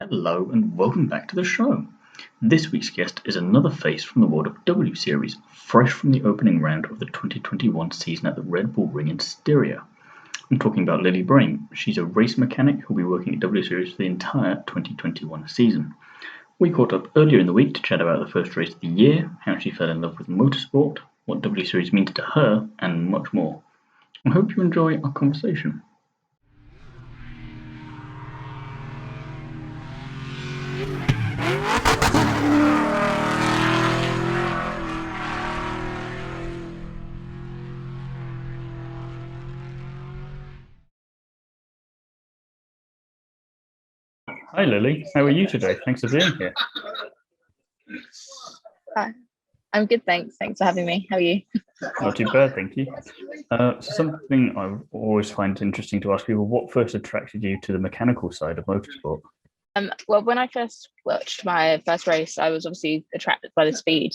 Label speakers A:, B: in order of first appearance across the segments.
A: Hello and welcome back to the show. This week's guest is another face from the world of W Series, fresh from the opening round of the 2021 season at the Red Bull Ring in Styria. I'm talking about Lilly Brame. She's a race mechanic who'll be working at W Series for the entire 2021 season. We caught up earlier in the week to chat about the first race of the year, how she fell in love with motorsport, what W Series means to her, and much more. I hope you enjoy our conversation. Hi Lily, how are you today? Thanks for being here.
B: Hi, I'm good, thanks. Thanks for having me. How are you?
A: Not too bad, thank you. So something I always find interesting to ask people, what first attracted you to the mechanical side of motorsport?
B: Well, when I first watched my first race, I was obviously attracted by the speed.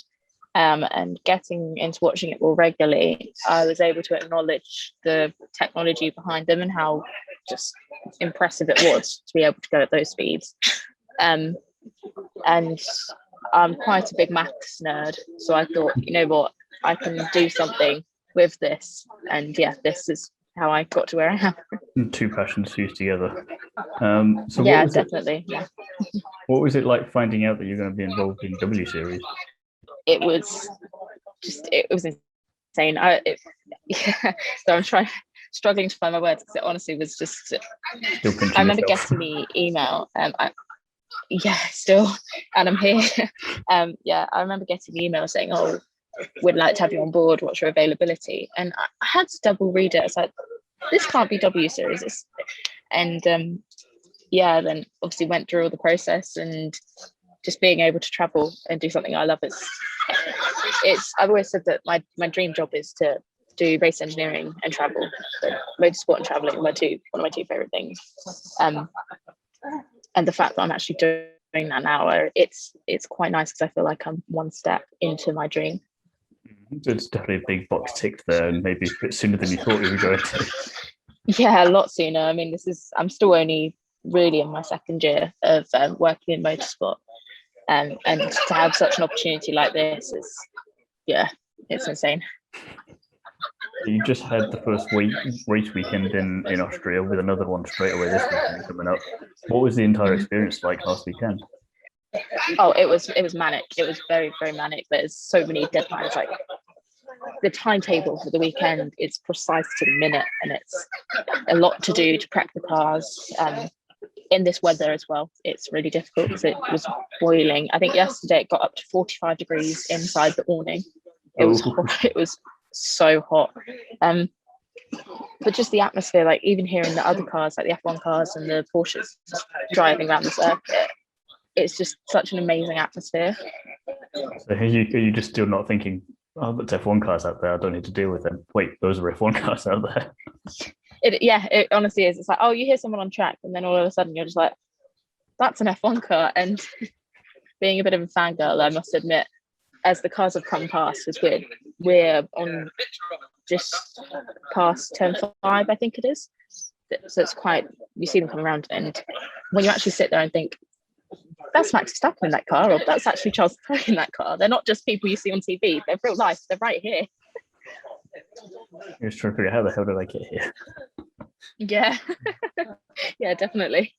B: And getting into watching it more regularly, I was able to acknowledge the technology behind them and how just impressive it was to be able to go at those speeds. And I'm quite a big maths nerd, so I thought, you know what, I can do something with this. And yeah, this is how I got to where I am.
A: Two passions fused together. So
B: yeah, definitely. Yeah.
A: What was it like finding out that you're going to be involved in W Series?
B: It was insane. So I'm struggling to find my words because it honestly was just. I remember getting the email. Still, and I'm here. I remember getting the email saying, "Oh, we'd like to have you on board. What's your availability?" And I had to double read it. I was like, "This can't be W Series." And then obviously went through all the process and just being able to travel and do something I love I've always said that my dream job is to do race engineering and travel. But motorsport and traveling are one of my two favorite things. And the fact that I'm actually doing that now, it's quite nice because I feel like I'm one step into my dream.
A: It's definitely a big box ticked there, and maybe a bit sooner than you thought you were going to.
B: Yeah, a lot sooner. I mean, I'm still only really in my second year of working in motorsport. And to have such an opportunity like this it's insane.
A: You just had the first race weekend in Austria with another one straight away this weekend coming up. What was the entire experience like last weekend?
B: Oh, it was manic. It was very, very manic. There's so many deadlines. Like the timetable for the weekend is precise to the minute, and it's a lot to do to prep the cars. In this weather as well, it's really difficult because it was boiling. I think yesterday it got up to 45 degrees inside the awning. It was hot. It was so hot. But just the atmosphere, like even hearing the other cars, like the F1 cars and the Porsches driving around the circuit, it's just such an amazing atmosphere.
A: So are you just still not thinking, oh, that's F1 cars out there, I don't need to deal with them? Wait, those are F1 cars out there.
B: It honestly is. It's like, oh, you hear someone on track, and then all of a sudden you're just like, that's an F1 car. And being a bit of a fangirl, I must admit, as the cars have come past, it's weird. We're on just past turn 5, I think it is. So it's quite, you see them come around, and when you actually sit there and think, that's Max Verstappen in that car, or that's actually Charles Leclerc in that car. They're not just people you see on TV. They're real life. They're right here.
A: You're just trying to figure out how the hell did I get here?
B: Yeah. Yeah, definitely.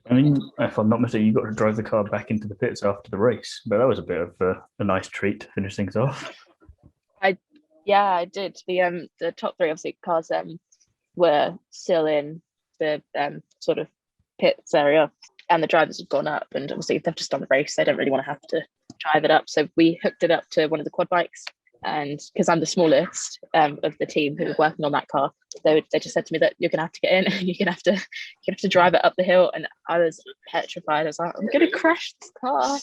A: I mean, if I'm not mistaken, you got to drive the car back into the pits after the race, but that was a bit of a nice treat to finish things off.
B: I did. The top 3 obviously cars were still in the sort of pits area, and the drivers had gone up, and obviously they've just done the race. They don't really want to have to drive it up, so we hooked it up to one of the quad bikes. And because I'm the smallest of the team who were working on that car, they just said to me that you're gonna have to get in and you're gonna have to drive it up the hill. And I was petrified. I was like, I'm gonna crash this car.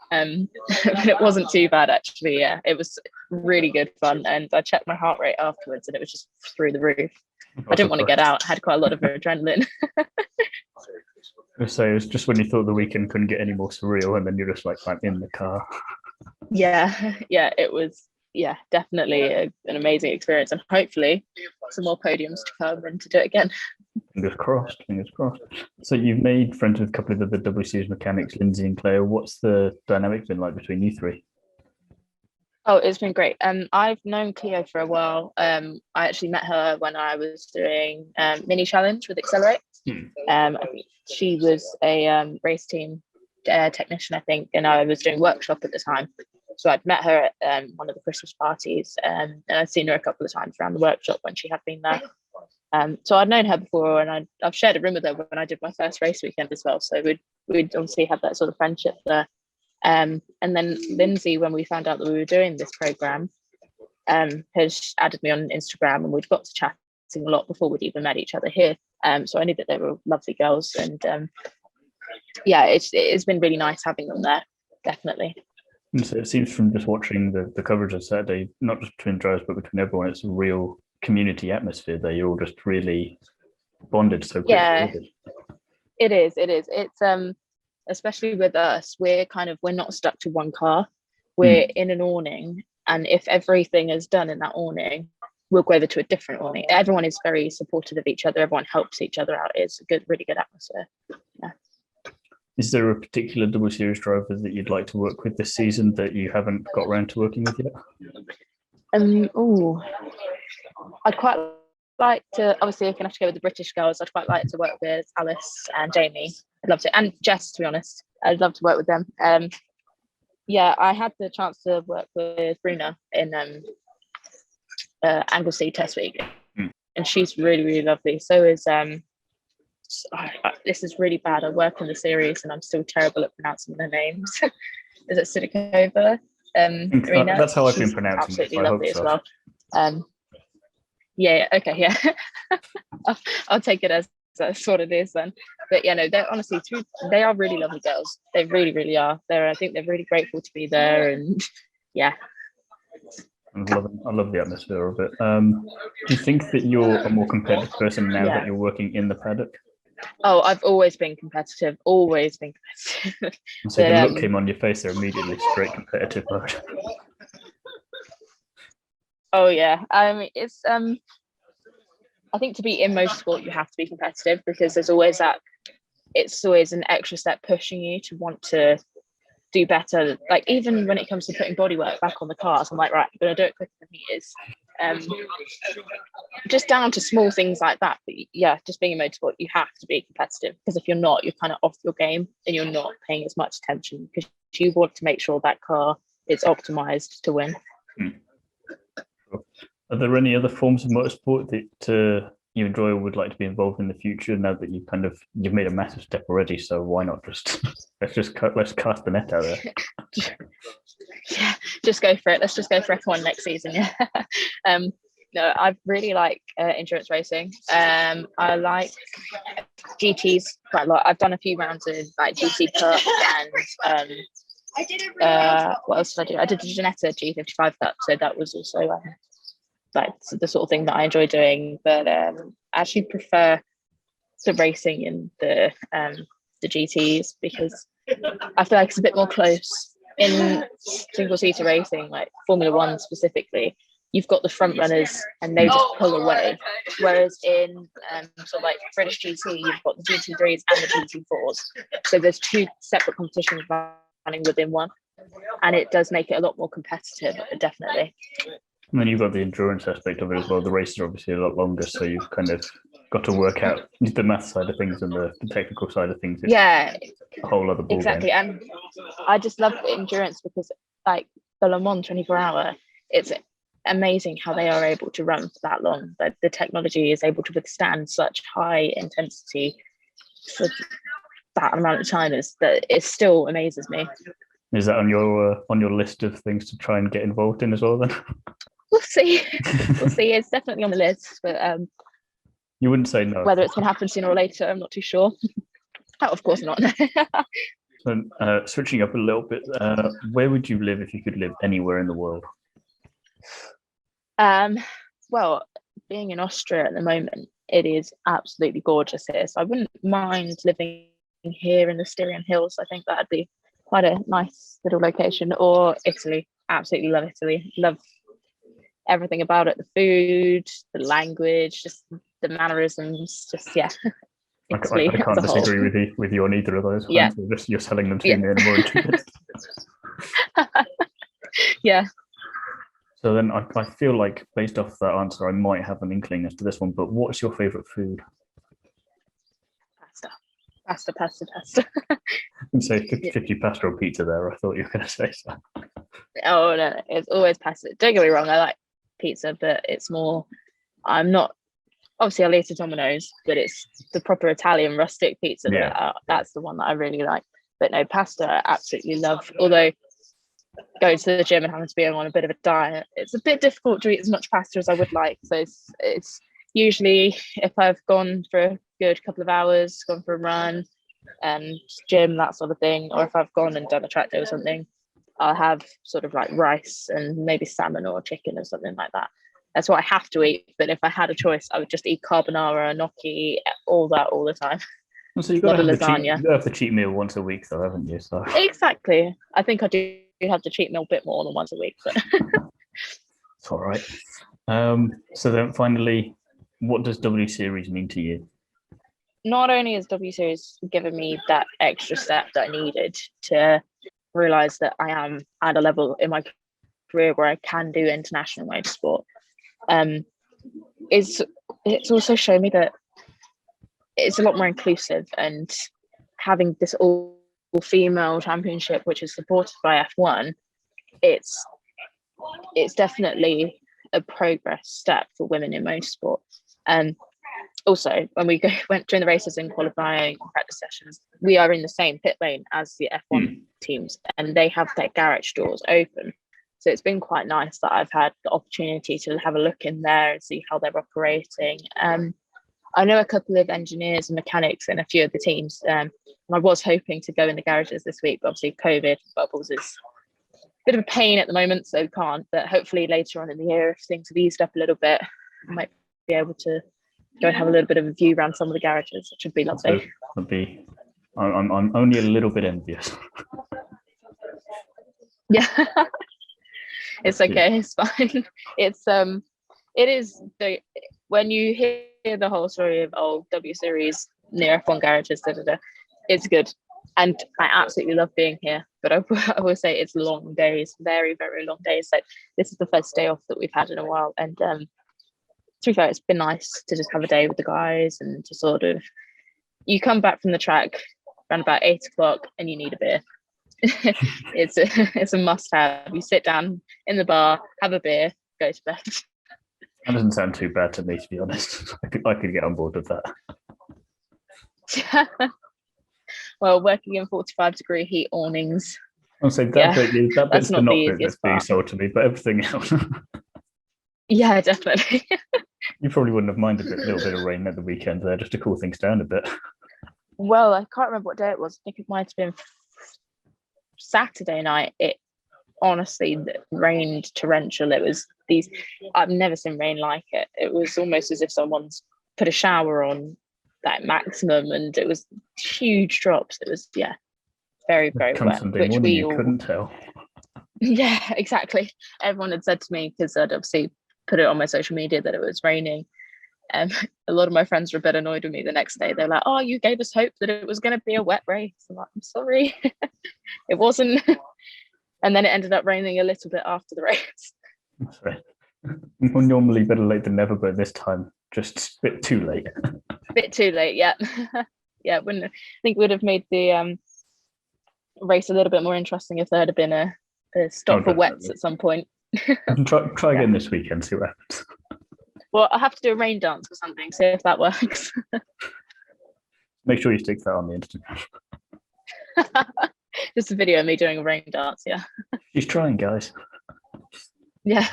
B: But it wasn't too bad actually. Yeah, it was really good fun, and I checked my heart rate afterwards, and it was just through the roof. I didn't want to get out. I had quite a lot of adrenaline.
A: So it was just when you thought the weekend couldn't get any more surreal, and then you're just like, I'm in the car.
B: Yeah, it was. Yeah, definitely an amazing experience, and hopefully some more podiums to come and to do it again.
A: Fingers crossed, fingers crossed. So you've made friends with a couple of the W Series mechanics, Lindsay and Claire. What's the dynamic been like between you three?
B: Oh, it's been great. I've known Cleo for a while. I actually met her when I was doing mini challenge with Accelerate. I think she was a race team technician, I think, and I was doing workshop at the time. So I'd met her at one of the Christmas parties, and I'd seen her a couple of times around the workshop when she had been there. So I'd known her before, and I've shared a room with her when I did my first race weekend as well. So we'd obviously have that sort of friendship there. And then Lindsay, when we found out that we were doing this program, has added me on Instagram, and we'd got to chatting a lot before we'd even met each other here. So I knew that they were lovely girls, and yeah, it's been really nice having them there, definitely.
A: And so it seems from just watching the coverage of Saturday, not just between drivers but between everyone, it's a real community atmosphere there. You're all just really bonded so quickly.
B: Yeah, it is. It's especially with us, we're not stuck to one car. We're in an awning, and if everything is done in that awning, we'll go over to a different awning. Everyone is very supportive of each other. Everyone helps each other out. It's a really good atmosphere. Yeah.
A: Is there a particular W Series driver that you'd like to work with this season that you haven't got around to working with yet?
B: I'd quite like to, obviously I'm gonna have to go with the British girls. I'd quite like to work with Alice and Jamie. I'd love to, and Jess, to be honest. I'd love to work with them. Yeah, I had the chance to work with Bruna in Anglesey test week, and she's really lovely. So is this is really bad. I work in the series and I'm still terrible at pronouncing their names. Is it Sidikova?
A: That's how I've been pronouncing
B: absolutely
A: it.
B: Lovely as well. Yeah, okay, yeah. I'll take it as that's what it is then. But yeah, no, they're honestly they are really lovely girls. They really are. I think they're really grateful to be there, and yeah.
A: I love the atmosphere of it. Do you think that you're a more competitive person now that you're working in the paddock?
B: Oh, I've always been competitive. Always been competitive.
A: So the look came on your face there immediately, straight competitive mode.
B: Oh yeah, I mean it's I think to be in motorsport you have to be competitive, because there's always it's always an extra step pushing you to want to do better. Like even when it comes to putting bodywork back on the cars, I'm like, right, I'm gonna do it quicker than he is. Just down to small things like that. But yeah, just being in motorsport, you have to be competitive, because if you're not, you're kind of off your game and you're not paying as much attention, because you want to make sure that car is optimized to win.
A: Are there any other forms of motorsport that you enjoy or would like to be involved in the future, now that you've made a massive step already? So why not let's cast the net out there?
B: Yeah, just go for it. Let's just go for F1 next season. Yeah. No, I really like endurance racing. I like GTs quite a lot. I've done a few rounds in like GT Cup, and what else did I do? I did the Ginetta G55 Cup, so that was also like the sort of thing that I enjoy doing. But I actually prefer the racing in the GTs, because I feel like it's a bit more close. In single-seater racing, like Formula One specifically, you've got the front runners and they just pull away. Whereas in sort of like British GT, you've got the GT3s and the GT4s. So there's two separate competitions running within one. And it does make it a lot more competitive, definitely.
A: And then you've got the endurance aspect of it as well. The races are obviously a lot longer, so you've kind of got to work out the math side of things and the technical side of things. It's a whole other ballgame.
B: Exactly. And I just love endurance, because like the Le Mans 24-hour, it's amazing how they are able to run for that long. But the technology is able to withstand such high intensity for that amount of time. That it still amazes me.
A: Is that on your list of things to try and get involved in as well then?
B: We'll see. We'll see. It's definitely on the list, but
A: you wouldn't say no.
B: Whether it's going to happen sooner or later, I'm not too sure. Oh, of course not.
A: So, switching up a little bit, where would you live if you could live anywhere in the world?
B: Well, being in Austria at the moment, it is absolutely gorgeous here. So I wouldn't mind living here in the Styrian Hills. I think that'd be quite a nice little location. Or Italy. Absolutely love Italy. Love everything about it, the food, the language, just the mannerisms, just yeah.
A: I can't disagree with you on either of those.
B: Yeah.
A: You're selling them to me and more interested.
B: Yeah.
A: So then I feel like based off that answer, I might have an inkling as to this one, but what's your favourite food?
B: Pasta.
A: And say 50-50 pasta or pizza there. I thought you were going to say so.
B: Oh, no, it's always pasta. Don't get me wrong, I like pizza, but it's more, I'm not, obviously I'll eat a Domino's, but it's the proper Italian rustic pizza. That's the one that I really like. But no, pasta I absolutely love. Although going to the gym and having to be on a bit of a diet, it's a bit difficult to eat as much pasta as I would like. So it's usually if I've gone for a good couple of hours, gone for a run, gym, that sort of thing, or if I've gone and done a track day or something, I'll have sort of like rice and maybe salmon or chicken or something like that. That's what I have to eat. But if I had a choice, I would just eat carbonara, gnocchi, all that all the time.
A: So you've got to have the cheat meal once a week, though, haven't you? So
B: exactly. I think I do have the cheat meal a bit more than once a week. But
A: it's all right. So then finally, what does W Series mean to you?
B: Not only has W Series given me that extra step that I needed to realise that I am at a level in my career where I can do international motorsport, it's also shown me that it's a lot more inclusive, and having this all-female championship, which is supported by F1, it's definitely a progress step for women in motorsport. Also, when we went during the races and qualifying practice sessions, we are in the same pit lane as the F1 teams, and they have their garage doors open. So it's been quite nice that I've had the opportunity to have a look in there and see how they're operating. I know a couple of engineers and mechanics in a few of the teams. And I was hoping to go in the garages this week, but obviously COVID bubbles is a bit of a pain at the moment, so can't. But hopefully later on in the year, if things have eased up a little bit, I might be able to go and have a little bit of a view around some of the garages, which would be lovely.
A: I'm only a little bit envious.
B: Yeah. It's okay, it's fine. It is when you hear the whole story of W Series near F1 garages, it's good, and I absolutely love being here. But I will say it's long days, very very long days. So this is the first day off that we've had in a while, and to be fair, it's been nice to just have a day with the guys and to sort of, you come back from the track around about 8 o'clock and you need a beer. It's a must-have. You sit down in the bar, have a beer, go to bed.
A: That doesn't sound too bad to me, to be honest. I could get on board with that.
B: Well, working in 45-degree heat awnings.
A: I'll say that bit's not the bit that's being sold to me, but everything else.
B: Yeah, definitely.
A: You probably wouldn't have minded a little bit of rain at the weekend there, just to cool things down a bit.
B: Well, I can't remember what day it was. I think it might have been Saturday night. It honestly rained torrential. It was I've never seen rain like it. It was almost as if someone's put a shower on that maximum, and it was huge drops. It was very very wet, which we all
A: couldn't tell.
B: Yeah, exactly. Everyone had said to me, because I'd obviously put it on my social media that it was raining. A lot of my friends were a bit annoyed with me the next day. They're like, "Oh, you gave us hope that it was going to be a wet race." I'm like, "I'm sorry, it wasn't." And then it ended up raining a little bit after the race.
A: That's right. Normally better late than never, but this time just a bit too late.
B: Bit too late, yeah. Yeah, I think would have made the race a little bit more interesting if there had been a stop for wets at some point.
A: Try again this weekend, see what happens.
B: Well, I'll have to do a rain dance or something, see if that works.
A: Make sure you stick that on the Instagram.
B: Just a video of me doing a rain dance, yeah.
A: She's trying, guys.
B: Yeah.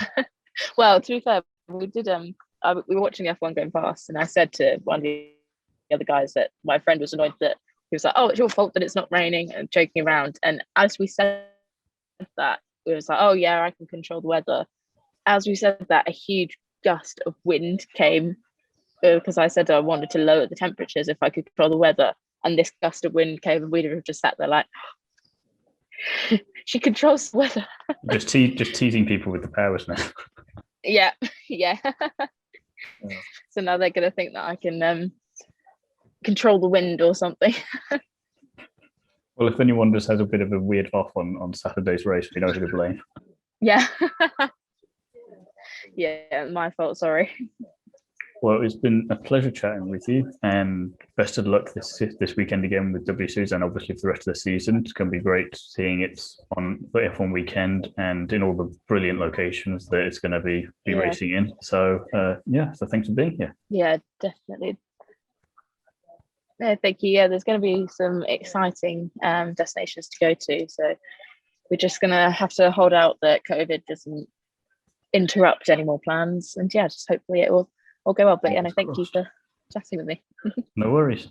B: Well, to be fair, we did we were watching F1 going past, and I said to one of the other guys that my friend was annoyed that he was like, "Oh, it's your fault that it's not raining," and joking around. And as we said that, it was like, "Oh yeah, I can control the weather." As we said that, a huge gust of wind came, because I said I wanted to lower the temperatures if I could control the weather, and this gust of wind came, and we'd have just sat there like, she controls the weather.
A: just teasing people with the powers now.
B: Yeah.
A: Yeah.
B: So now they're going to think that I can control the wind or something.
A: Well, if anyone just has a bit of a weird off on Saturday's race, we know who to blame.
B: Yeah. Yeah, my fault. Sorry.
A: Well, it's been a pleasure chatting with you, and best of luck this weekend again with W Series, and obviously for the rest of the season. It's going to be great seeing it on the F1 weekend and in all the brilliant locations that it's going to be
B: Yeah.
A: racing in. So, so thanks for being here.
B: Yeah, definitely. No, thank you. Yeah, there's going to be some exciting destinations to go to. So we're just going to have to hold out that COVID doesn't interrupt any more plans. And yeah, just hopefully it will all go well. But yeah, no, thank you for chatting with me.
A: No worries.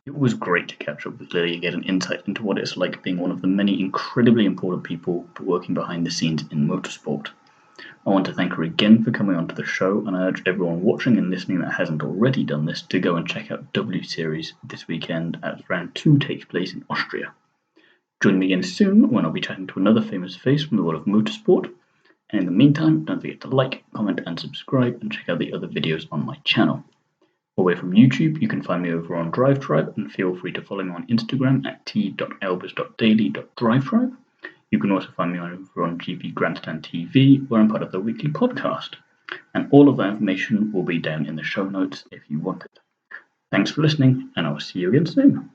A: It was great to catch up with Lilly and get an insight into what it's like being one of the many incredibly important people working behind the scenes in motorsport. I want to thank her again for coming onto the show, and I urge everyone watching and listening that hasn't already done this to go and check out W Series this weekend as round 2 takes place in Austria. Join me again soon when I'll be chatting to another famous face from the world of motorsport, and in the meantime, don't forget to like, comment and subscribe, and check out the other videos on my channel. Away from YouTube, you can find me over on DriveTribe, and feel free to follow me on Instagram at t.elbers.daily.drivetribe. You can also find me over on GP Grandstand TV, where I'm part of the weekly podcast. And all of that information will be down in the show notes if you want it. Thanks for listening, and I'll see you again soon.